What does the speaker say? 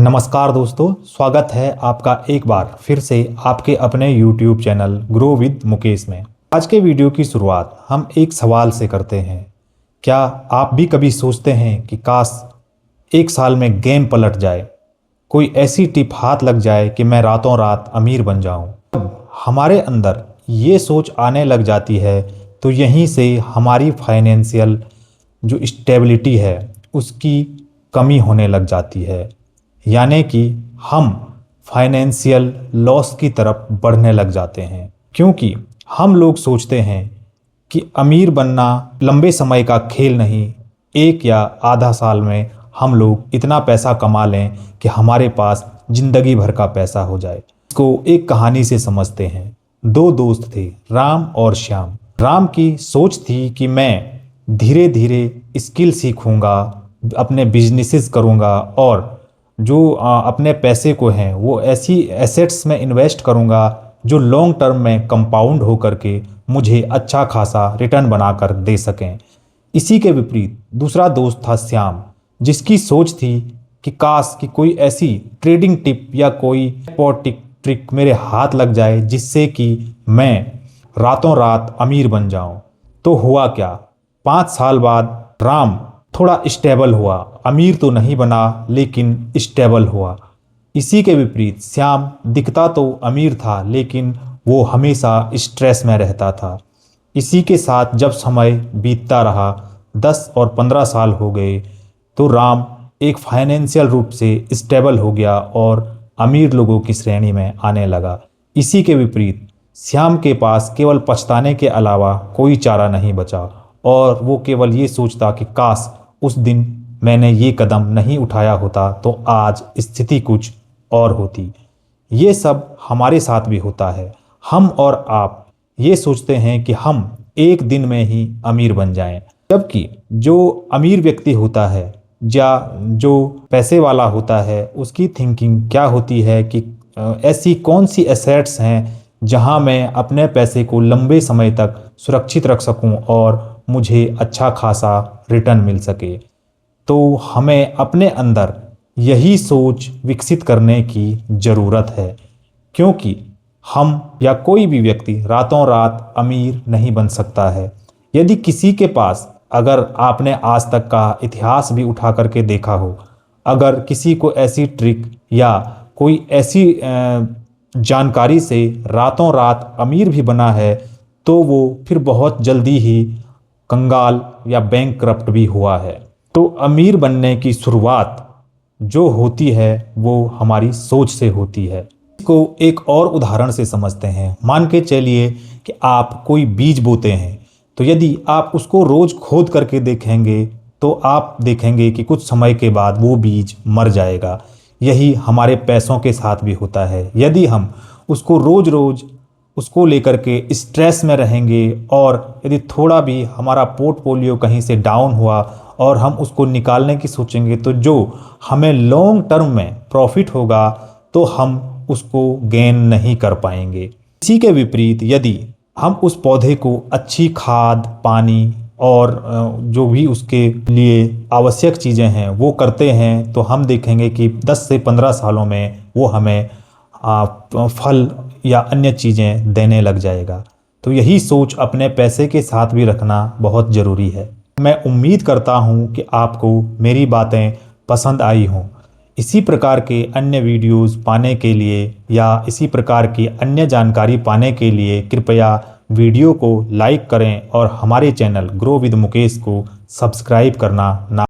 नमस्कार दोस्तों, स्वागत है आपका एक बार फिर से आपके अपने YouTube channel grow with Mukesh में। आज के वीडियो की शुरुआत हम एक सवाल से करते हैं। क्या आप भी कभी सोचते हैं कि काश एक साल में गेम पलट जाए, कोई ऐसी टिप हाथ लग जाए कि मैं रातों रात अमीर बन जाऊं? जब हमारे अंदर ये सोच आने लग जाती है तो यहीं से हमारी फाइनेंशियल जो स्टेबिलिटी है उसकी कमी होने लग जाती है, यानी कि हम फाइनेंशियल लॉस की तरफ बढ़ने लग जाते हैं। क्योंकि हम लोग सोचते हैं कि अमीर बनना लंबे समय का खेल नहीं, एक या आधा साल में हम लोग इतना पैसा कमा लें कि हमारे पास जिंदगी भर का पैसा हो जाए। इसको एक कहानी से समझते हैं। दो दोस्त थे, राम और श्याम। राम की सोच थी कि मैं धीरे धीरे स्किल सीखूंगा, अपने बिजनेसेस करूंगा और जो अपने पैसे को हैं वो ऐसी एसेट्स में इन्वेस्ट करूंगा जो लॉन्ग टर्म में कंपाउंड हो करके मुझे अच्छा खासा रिटर्न बनाकर दे सकें। इसी के विपरीत दूसरा दोस्त था श्याम, जिसकी सोच थी कि काश कि कोई ऐसी ट्रेडिंग टिप या कोई ट्रिक मेरे हाथ लग जाए जिससे कि मैं रातों रात अमीर बन जाऊं। तो हुआ क्या, 5 साल बाद राम थोड़ा स्टेबल हुआ, अमीर तो नहीं बना लेकिन स्टेबल हुआ। इसी के विपरीत श्याम दिखता तो अमीर था लेकिन वो हमेशा स्ट्रेस में रहता था। इसी के साथ जब समय बीतता रहा, 10 और 15 साल हो गए, तो राम एक फाइनेंशियल रूप से स्टेबल हो गया और अमीर लोगों की श्रेणी में आने लगा। इसी के विपरीत श्याम के पास केवल पछताने के अलावा कोई चारा नहीं बचा और वो केवल ये सोचता कि काश उस दिन मैंने ये कदम नहीं उठाया होता तो आज स्थिति कुछ और होती। ये सब हमारे साथ भी होता है। हम और आप ये सोचते हैं कि हम एक दिन में ही अमीर बन जाएं, जबकि जो अमीर व्यक्ति होता है या जो पैसे वाला होता है उसकी थिंकिंग क्या होती है कि ऐसी कौन सी एसेट्स हैं जहां मैं अपने पैसे को लंबे समय तक सुरक्षित रख सकूं और मुझे अच्छा खासा रिटर्न मिल सके। तो हमें अपने अंदर यही सोच विकसित करने की ज़रूरत है, क्योंकि हम या कोई भी व्यक्ति रातों रात अमीर नहीं बन सकता है। यदि किसी के पास, अगर आपने आज तक का इतिहास भी उठा करके देखा हो, अगर किसी को ऐसी ट्रिक या कोई ऐसी जानकारी से रातों रात अमीर भी बना है तो वो फिर बहुत जल्दी ही कंगाल या बैंकक्रप्ट भी हुआ है। तो अमीर बनने की शुरुआत जो होती है वो हमारी सोच से होती है। इसको एक और उदाहरण से समझते हैं। मान के चलिए कि आप कोई बीज बोते हैं, तो यदि आप उसको रोज खोद करके देखेंगे तो आप देखेंगे कि कुछ समय के बाद वो बीज मर जाएगा। यही हमारे पैसों के साथ भी होता है। यदि हम उसको रोज रोज उसको लेकर के स्ट्रेस में रहेंगे और यदि थोड़ा भी हमारा पोर्टफोलियो कहीं से डाउन हुआ और हम उसको निकालने की सोचेंगे तो जो हमें लॉन्ग टर्म में प्रॉफिट होगा तो हम उसको गेन नहीं कर पाएंगे। इसी के विपरीत यदि हम उस पौधे को अच्छी खाद, पानी और जो भी उसके लिए आवश्यक चीज़ें हैं वो करते हैं तो हम देखेंगे कि 10 से 15 सालों में वो हमें फल या अन्य चीज़ें देने लग जाएगा। तो यही सोच अपने पैसे के साथ भी रखना बहुत ज़रूरी है। मैं उम्मीद करता हूँ कि आपको मेरी बातें पसंद आई हों। इसी प्रकार के अन्य वीडियोस पाने के लिए या इसी प्रकार की अन्य जानकारी पाने के लिए कृपया वीडियो को लाइक करें और हमारे चैनल ग्रो विद मुकेश को सब्सक्राइब करना ना